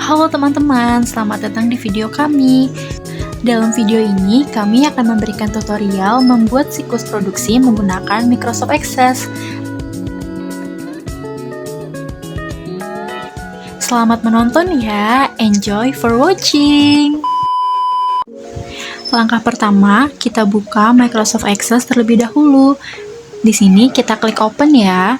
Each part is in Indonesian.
Halo teman-teman, selamat datang di video kami. Dalam video ini, kami akan memberikan tutorial membuat siklus produksi menggunakan Microsoft Access. Selamat menonton ya, enjoy for watching! Langkah pertama, kita buka Microsoft Access terlebih dahulu. Di sini kita klik open ya.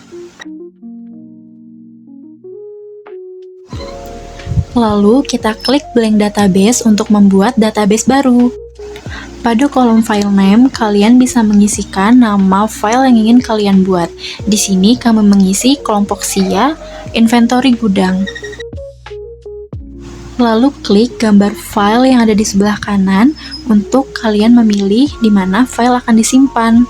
Lalu kita klik blank database untuk membuat database baru. Pada kolom file name, kalian bisa mengisikan nama file yang ingin kalian buat. Di sini kami mengisi kelompok SIA, inventory gudang. Lalu klik gambar file yang ada di sebelah kanan untuk kalian memilih di mana file akan disimpan.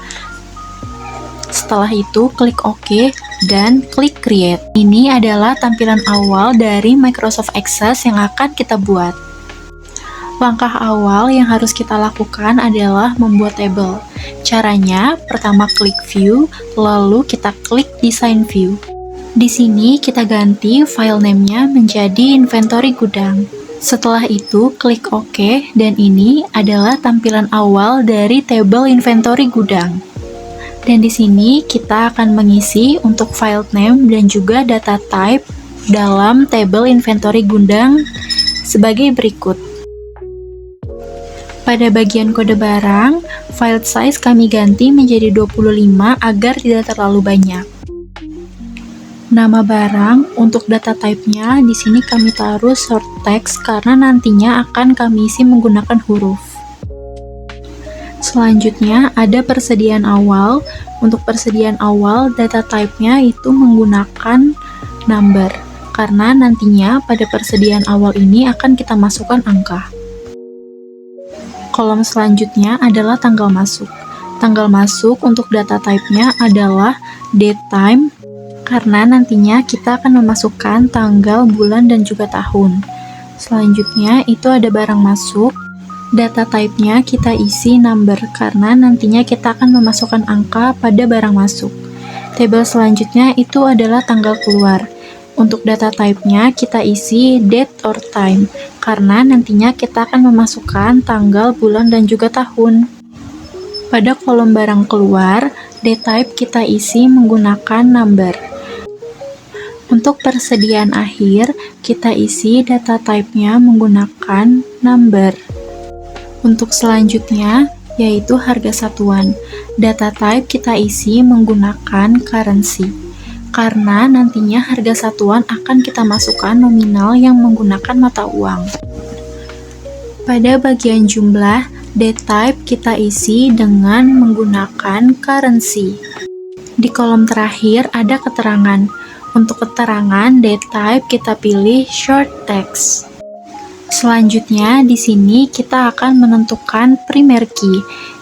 Setelah itu, klik OK dan klik Create. Ini adalah tampilan awal dari Microsoft Access yang akan kita buat. Langkah awal yang harus kita lakukan adalah membuat table. Caranya, pertama klik View, lalu kita klik Design View. Di sini kita ganti file name-nya menjadi inventory gudang. Setelah itu, klik OK, dan ini adalah tampilan awal dari table inventory gudang. Dan di sini kita akan mengisi untuk file name dan juga data type dalam table inventory gudang sebagai berikut. Pada bagian kode barang, file size kami ganti menjadi 25 agar tidak terlalu banyak. Nama barang untuk data type-nya di sini kami taruh short text karena nantinya akan kami isi menggunakan huruf. Selanjutnya ada persediaan awal. Untuk persediaan awal, data type-nya itu menggunakan number, karena nantinya pada persediaan awal ini akan kita masukkan angka. Kolom selanjutnya adalah tanggal masuk. Tanggal masuk untuk data type-nya adalah date time, karena nantinya kita akan memasukkan tanggal, bulan, dan juga tahun. Selanjutnya itu ada barang masuk. Data type-nya kita isi number karena nantinya kita akan memasukkan angka pada barang masuk. Tabel selanjutnya itu adalah tanggal keluar. Untuk data type-nya kita isi date or time karena nantinya kita akan memasukkan tanggal, bulan, dan juga tahun. Pada kolom barang keluar, date type kita isi menggunakan number. Untuk persediaan akhir, kita isi data type-nya menggunakan number. Untuk selanjutnya, yaitu harga satuan. Data type kita isi menggunakan currency, karena nantinya harga satuan akan kita masukkan nominal yang menggunakan mata uang. Pada bagian jumlah, date type kita isi dengan menggunakan currency. Di kolom terakhir ada keterangan. Untuk keterangan, date type kita pilih short text. Selanjutnya, di sini kita akan menentukan primary key.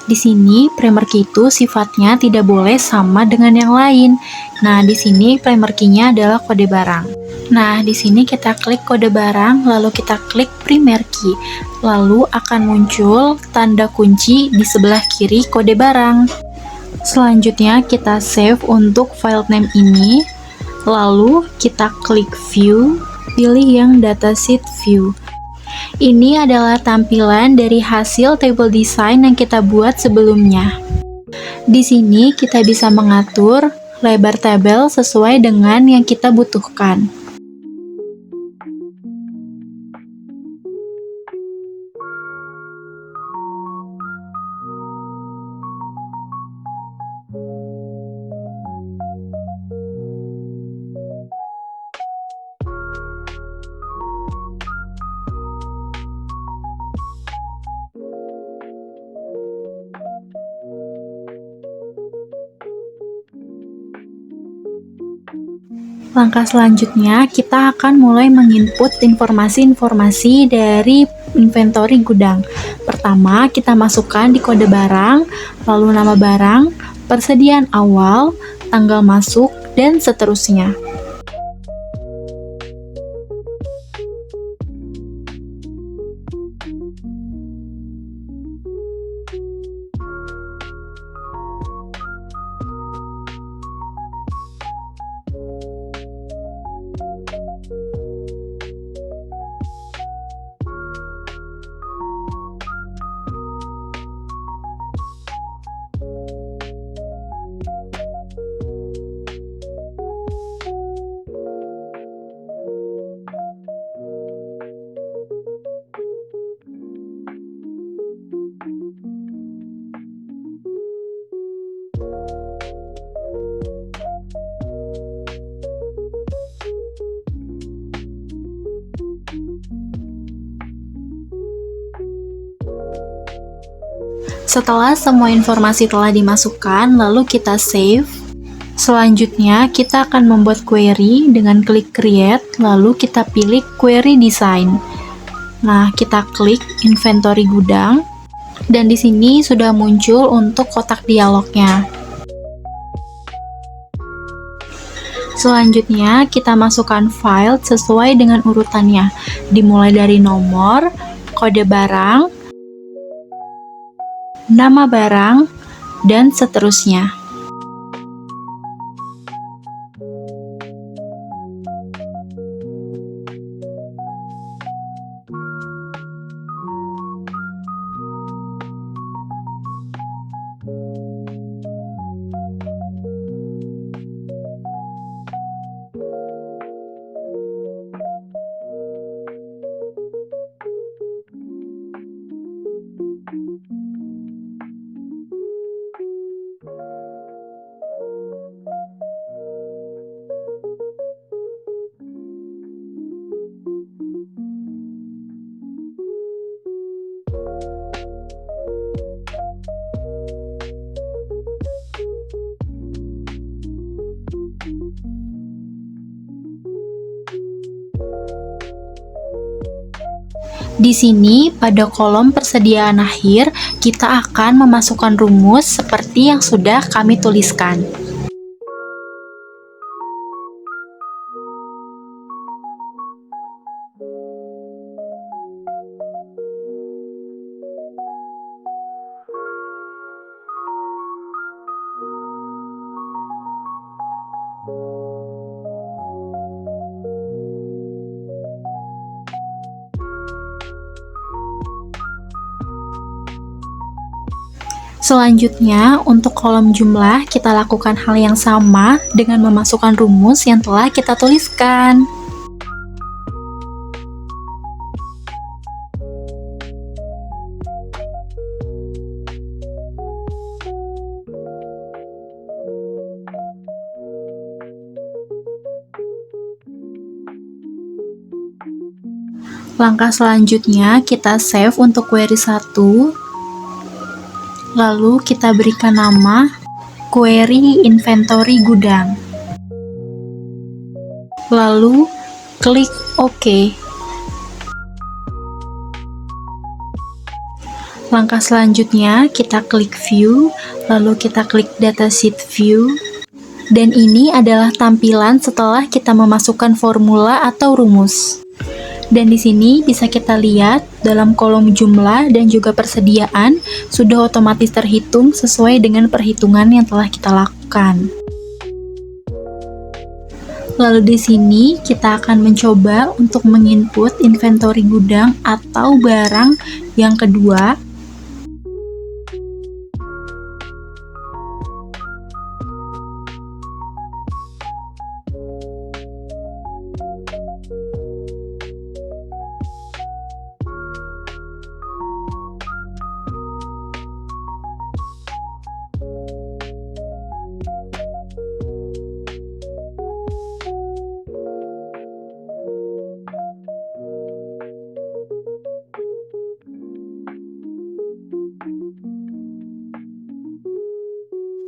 Di sini, primary key itu sifatnya tidak boleh sama dengan yang lain. Nah, di sini primary key-nya adalah kode barang. Nah, di sini kita klik kode barang, lalu kita klik primary key. Lalu akan muncul tanda kunci di sebelah kiri kode barang. Selanjutnya, kita save untuk file name ini. Lalu, kita klik view, pilih yang datasheet view. Ini adalah tampilan dari hasil table design yang kita buat sebelumnya. Di sini kita bisa mengatur lebar tabel sesuai dengan yang kita butuhkan. Langkah selanjutnya, kita akan mulai menginput informasi-informasi dari inventory gudang. Pertama, kita masukkan di kode barang, lalu nama barang, persediaan awal, tanggal masuk, dan seterusnya. Setelah semua informasi telah dimasukkan, lalu kita save. Selanjutnya, kita akan membuat query dengan klik create, lalu kita pilih query design. Nah, kita klik inventory gudang, dan di sini sudah muncul untuk kotak dialognya. Selanjutnya, kita masukkan file sesuai dengan urutannya, dimulai dari nomor, kode barang, nama barang, dan seterusnya. Di sini, pada kolom persediaan akhir, kita akan memasukkan rumus seperti yang sudah kami tuliskan. Selanjutnya, untuk kolom jumlah, kita lakukan hal yang sama dengan memasukkan rumus yang telah kita tuliskan. Langkah selanjutnya, kita save untuk query 1. Lalu kita berikan nama query inventory gudang. Lalu klik OK. Langkah selanjutnya kita klik view, lalu kita klik datasheet view. Dan ini adalah tampilan setelah kita memasukkan formula atau rumus. Dan di sini bisa kita lihat dalam kolom jumlah dan juga persediaan sudah otomatis terhitung sesuai dengan perhitungan yang telah kita lakukan. Lalu di sini kita akan mencoba untuk menginput inventory gudang atau barang yang kedua.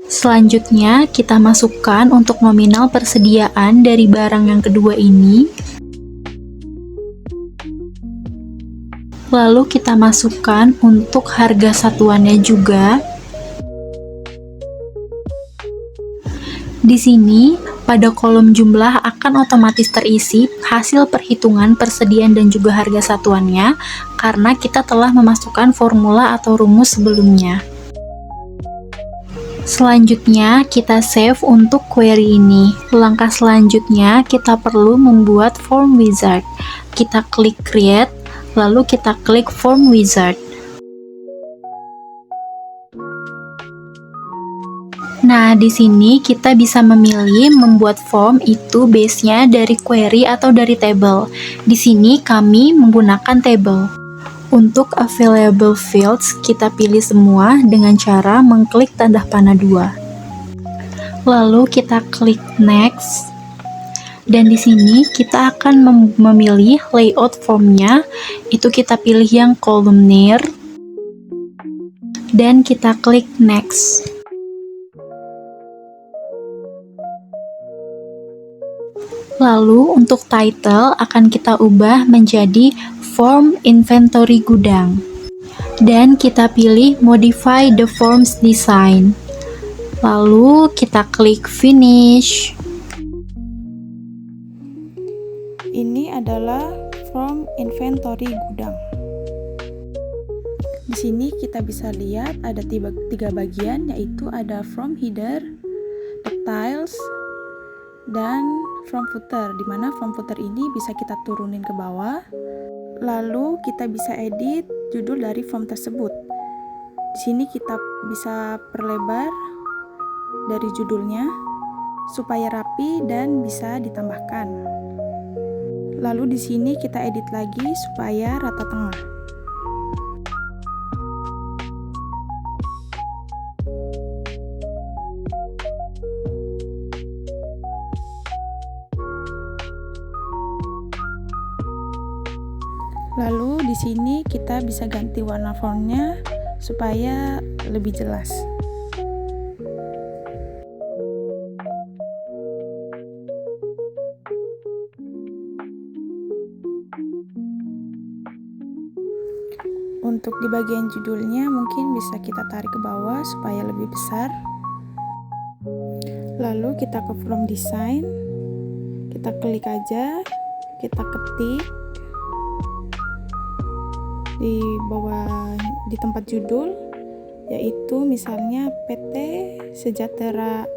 Selanjutnya, kita masukkan untuk nominal persediaan dari barang yang kedua ini. Lalu kita masukkan untuk harga satuannya juga. Di sini, pada kolom jumlah akan otomatis terisi hasil perhitungan persediaan dan juga harga satuannya karena kita telah memasukkan formula atau rumus sebelumnya. Selanjutnya, kita save untuk query ini. Langkah selanjutnya, kita perlu membuat form wizard. Kita klik create, lalu kita klik form wizard. Nah, di sini kita bisa memilih membuat form itu base-nya dari query atau dari table. Di sini kami menggunakan table. Untuk available fields, kita pilih semua dengan cara mengklik tanda panah 2. Lalu kita klik next. Dan di sini kita akan memilih layout formnya. Itu kita pilih yang columnar. dan kita klik next. Lalu untuk title akan kita ubah menjadi form inventory gudang. Dan kita pilih modify the forms design. Lalu kita klik finish. Ini adalah form inventory gudang. Di sini kita bisa lihat ada tiga bagian, yaitu ada from header, details, dan from footer, dimana from footer ini bisa kita turunin ke bawah, lalu kita bisa edit judul dari form tersebut. Di sini kita bisa perlebar dari judulnya supaya rapi dan bisa ditambahkan. Lalu di sini kita edit lagi supaya rata tengah. Lalu di sini kita bisa ganti warna fontnya supaya lebih jelas. Untuk di bagian judulnya mungkin bisa kita tarik ke bawah supaya lebih besar. Lalu kita ke from design, kita klik aja, kita ketik di bawah di tempat judul, yaitu misalnya PT Sejahtera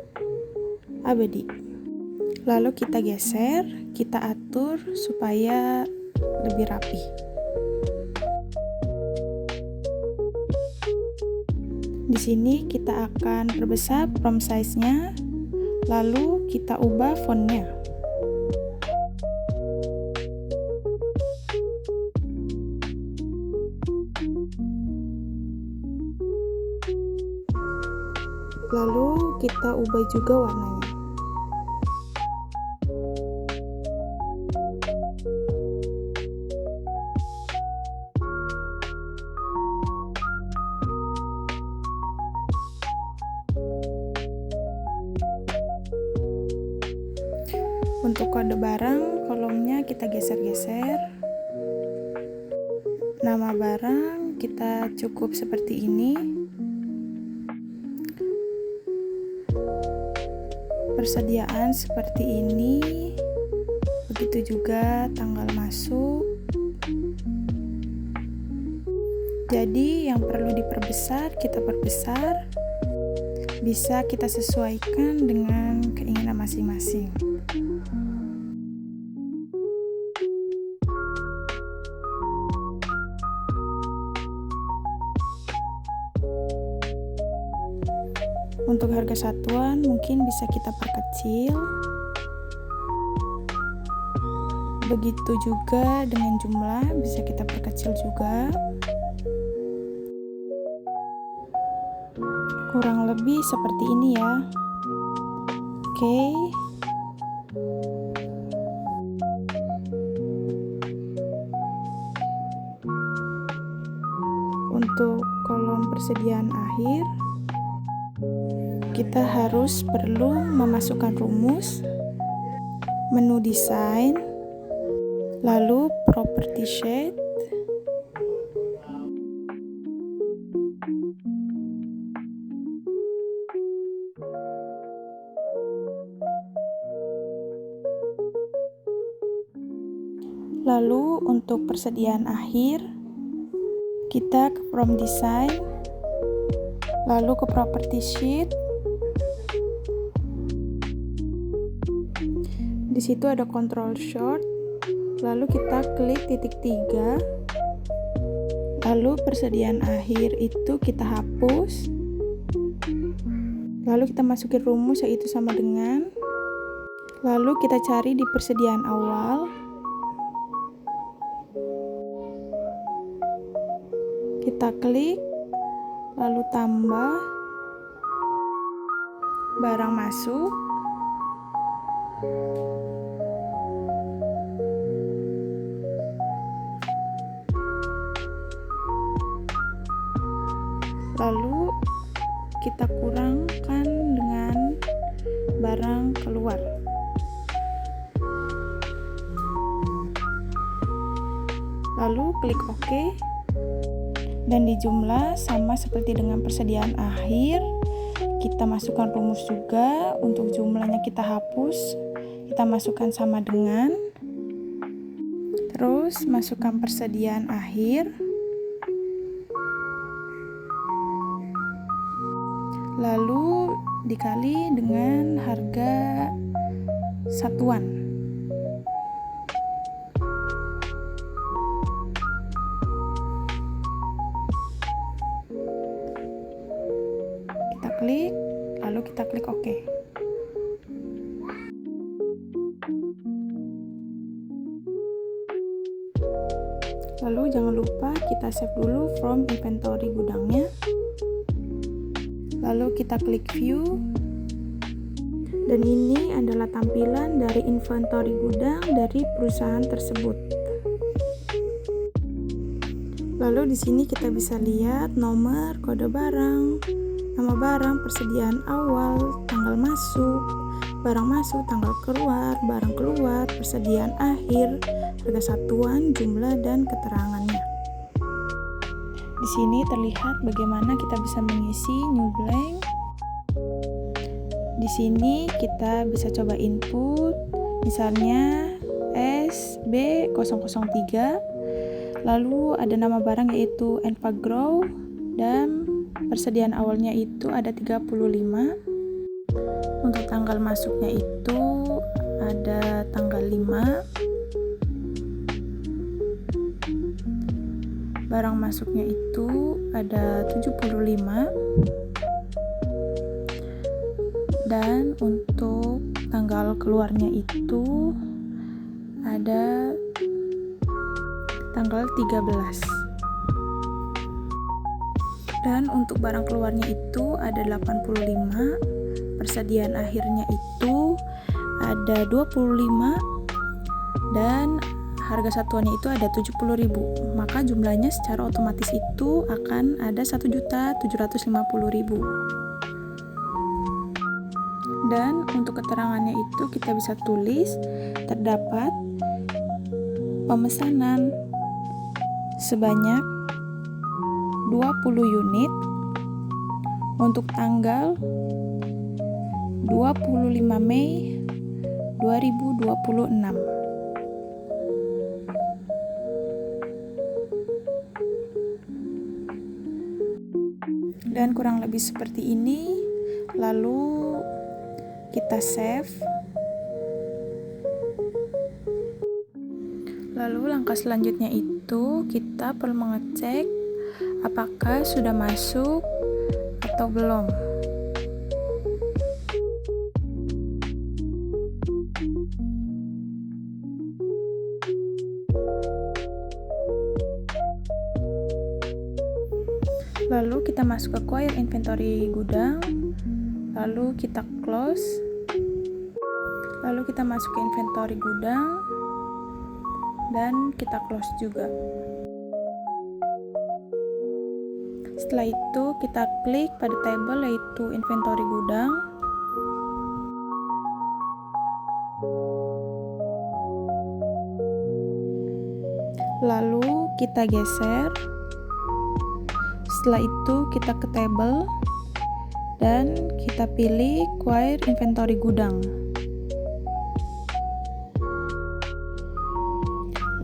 Abadi. Lalu kita geser, kita atur supaya lebih rapi. Di sini kita akan perbesar font size-nya, lalu kita ubah fontnya. Lalu kita ubah juga warnanya. Untuk kode barang, kolomnya kita geser-geser. Nama barang kita cukup seperti ini. Persediaan seperti ini, begitu juga tanggal masuk. Jadi yang perlu diperbesar kita perbesar, bisa kita sesuaikan dengan keinginan masing-masing. Untuk harga satuan mungkin bisa kita perkecil. Begitu juga dengan jumlah bisa kita perkecil juga. Kurang lebih seperti ini ya. Oke. Untuk kolom persediaan akhir, kita harus perlu memasukkan rumus, menu desain, lalu property sheet, lalu untuk persediaan akhir kita ke from design, lalu ke property sheet. Di situ ada control short, lalu kita klik titik 3, lalu persediaan akhir itu kita hapus, lalu kita masukin rumus yaitu sama dengan, lalu kita cari di persediaan awal, kita klik, lalu tambah barang masuk, Lalu kita kurangkan dengan barang keluar. Lalu klik OK. Dan di jumlah sama seperti dengan persediaan akhir, kita masukkan rumus juga. Untuk jumlahnya kita hapus, kita masukkan sama dengan, terus masukkan persediaan akhir, lalu dikali dengan harga satuan. Kita klik, lalu kita klik OK. Lalu jangan lupa kita save dulu from inventory gudangnya. Lalu kita klik view. Dan ini adalah tampilan dari inventory gudang dari perusahaan tersebut. Lalu di sini kita bisa lihat nomor, kode barang, nama barang, persediaan awal, tanggal masuk, barang masuk, tanggal keluar, barang keluar, persediaan akhir, harga satuan, jumlah, dan keterangannya. Di sini terlihat bagaimana kita bisa mengisi new blank. Di sini kita bisa coba input, misalnya SB003, lalu ada nama barang yaitu Enfagrow, dan persediaan awalnya itu ada 35. Untuk tanggal masuknya itu ada tanggal 5. Barang masuknya itu ada 75. Dan untuk tanggal keluarnya itu ada tanggal 13. Dan untuk barang keluarnya itu ada 85. Persediaan akhirnya itu ada 25. Dan harga satuannya itu ada 70.000. Maka jumlahnya secara otomatis itu akan ada 1.750.000. Dan untuk keterangannya itu kita bisa tulis terdapat pemesanan sebanyak 20 unit untuk tanggal 25 Mei 2026. Dan kurang lebih seperti ini. Lalu kita save. Lalu langkah selanjutnya itu kita perlu mengecek apakah sudah masuk atau belum. Lalu kita masuk ke acquire inventory gudang, lalu kita close, lalu kita masuk ke inventory gudang dan kita close juga. Setelah itu kita klik pada table yaitu inventory gudang, lalu kita geser. Setelah itu kita ke table dan kita pilih acquire inventory gudang.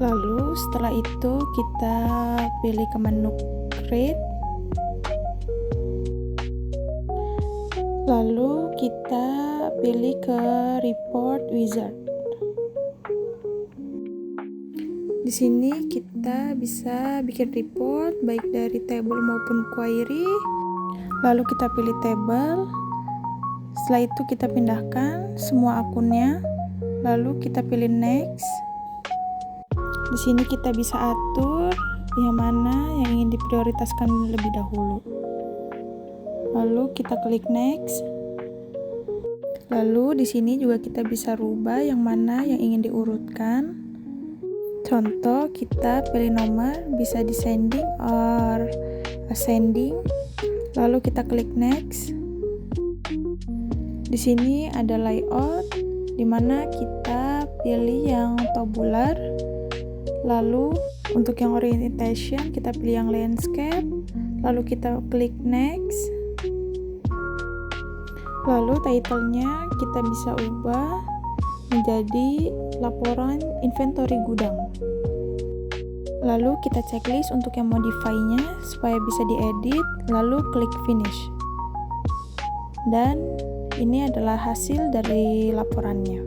Lalu setelah itu kita pilih ke menu create. Lalu kita pilih ke report wizard. Di sini kita bisa bikin report baik dari table maupun query. Lalu kita pilih table. Setelah itu kita pindahkan semua akunnya. Lalu kita pilih next. Di sini kita bisa atur yang mana yang ingin diprioritaskan lebih dahulu. Lalu kita klik next. Lalu di sini juga kita bisa rubah yang mana yang ingin diurutkan. Contoh, kita pilih nomor, bisa descending or ascending. Lalu kita klik next. Di sini ada layout, di mana kita pilih yang tabular. Lalu untuk yang orientation kita pilih yang landscape. Lalu kita klik next. Lalu title-nya kita bisa ubah menjadi laporan inventory gudang. Lalu kita checklist untuk yang modify-nya supaya bisa diedit, lalu klik finish. Dan ini adalah hasil dari laporannya.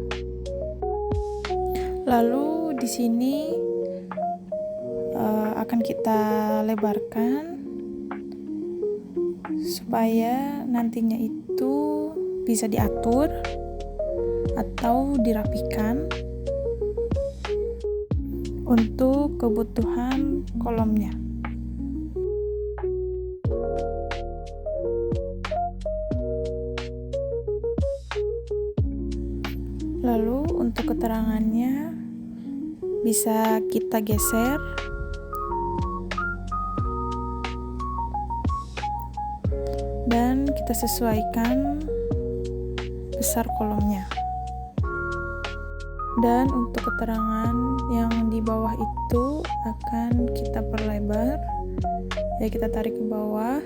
Lalu di sini akan kita lebarkan supaya nantinya itu bisa diatur atau dirapikan untuk kebutuhan kolomnya. Lalu untuk keterangannya bisa kita geser dan kita sesuaikan besar kolomnya. Dan untuk keterangan yang di bawah itu akan kita perlebar, ya kita tarik ke bawah.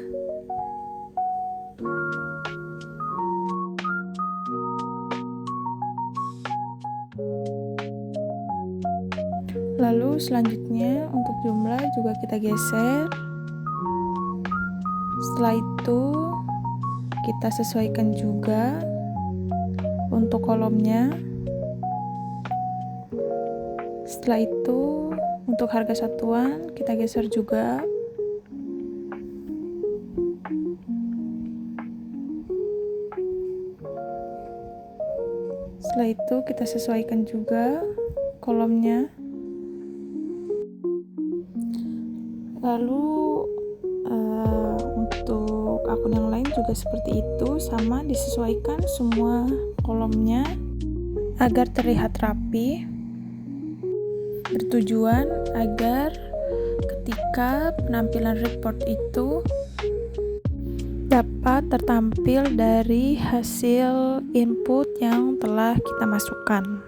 Lalu selanjutnya untuk jumlah juga kita geser. Setelah itu kita sesuaikan juga untuk kolomnya. Setelah itu untuk harga satuan kita geser juga. Setelah itu kita sesuaikan juga kolomnya. Lalu untuk akun yang lain juga seperti itu, sama disesuaikan semua kolomnya agar terlihat rapi. Bertujuan agar ketika penampilan report itu dapat tertampil dari hasil input yang telah kita masukkan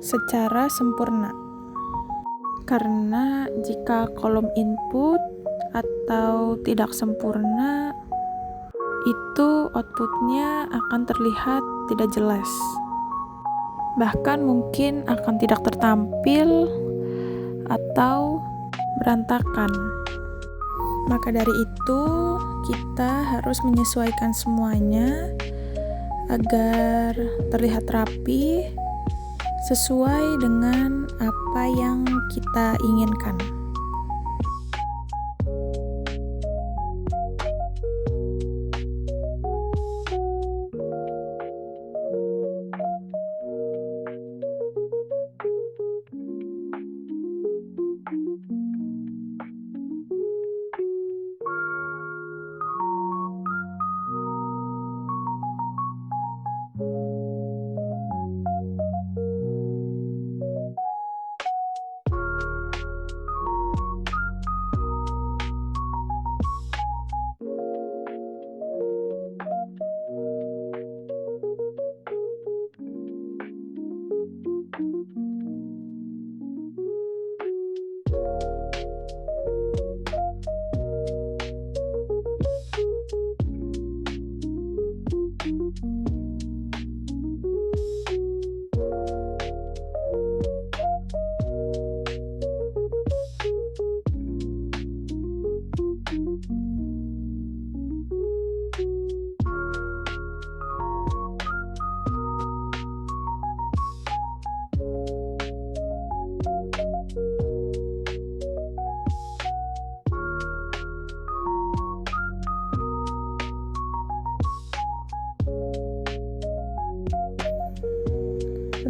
secara sempurna. Karena jika kolom input atau tidak sempurna, itu outputnya akan terlihat tidak jelas. Bahkan mungkin akan tidak tertampil atau berantakan. Maka dari itu, kita harus menyesuaikan semuanya agar terlihat rapi sesuai dengan apa yang kita inginkan.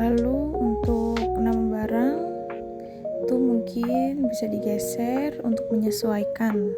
Lalu untuk nama barang itu mungkin bisa digeser untuk menyesuaikan.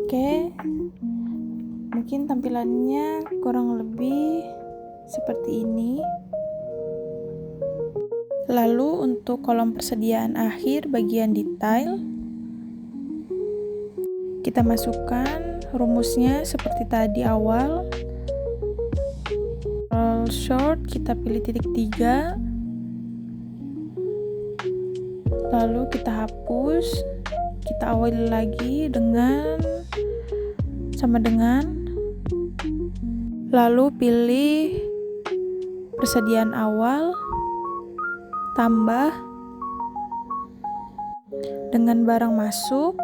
Oke, mungkin tampilannya kurang lebih seperti ini. Lalu untuk kolom persediaan akhir bagian detail, kita masukkan rumusnya seperti tadi awal. Roll short kita pilih titik 3, lalu kita hapus, kita awali lagi dengan sama dengan, lalu pilih persediaan awal, tambah dengan barang masuk,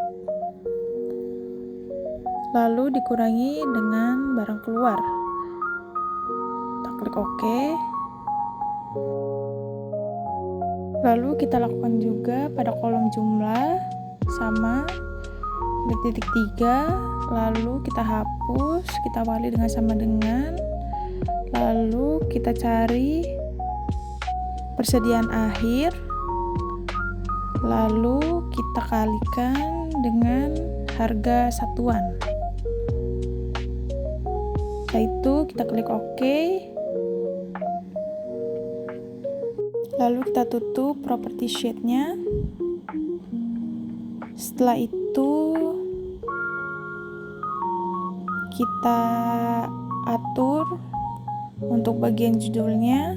lalu dikurangi dengan barang keluar. Kita klik OK. Lalu kita lakukan juga pada kolom jumlah, sama klik titik 3, lalu kita hapus, kita awali dengan sama dengan, lalu kita cari persediaan akhir, lalu kita kalikan dengan harga satuan. Setelah itu kita klik OK, lalu kita tutup property sheet-nya. Setelah itu kita atur untuk bagian judulnya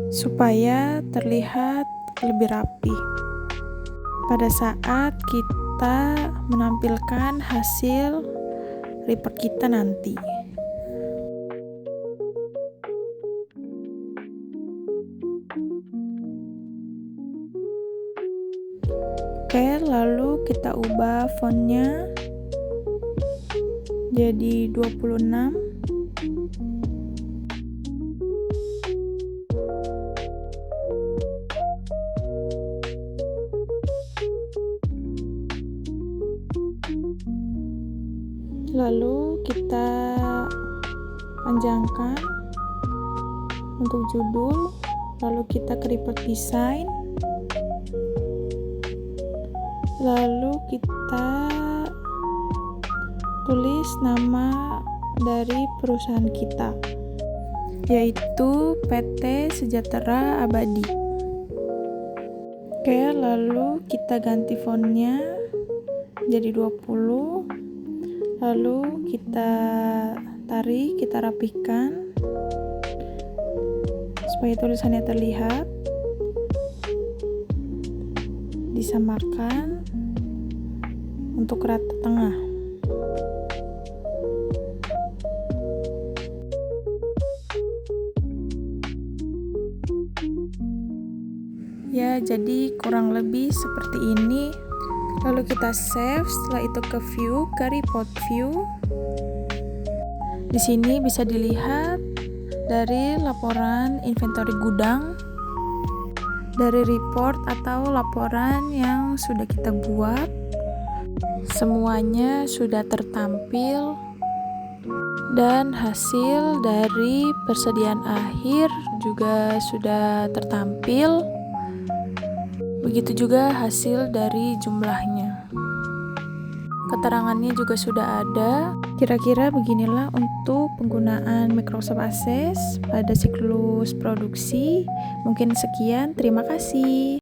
supaya terlihat lebih rapi pada saat kita menampilkan hasil report kita nanti. Oke, lalu kita ubah fontnya jadi 26. Lalu kita panjangkan untuk judul, lalu kita ke report design, lalu kita tulis nama dari perusahaan kita, yaitu PT Sejahtera Abadi. Oke, lalu kita ganti fontnya jadi 20, lalu kita tarik, kita rapihkan supaya tulisannya terlihat, disamakan untuk rata tengah. Ya, jadi kurang lebih seperti ini. Lalu kita save, setelah itu ke view, ke report view. Di sini bisa dilihat dari laporan inventory gudang, dari report atau laporan yang sudah kita buat. Semuanya sudah tertampil dan hasil dari persediaan akhir juga sudah tertampil. Begitu juga hasil dari jumlahnya. Keterangannya juga sudah ada. Kira-kira beginilah untuk penggunaan Microsoft Access pada siklus produksi. Mungkin sekian, terima kasih.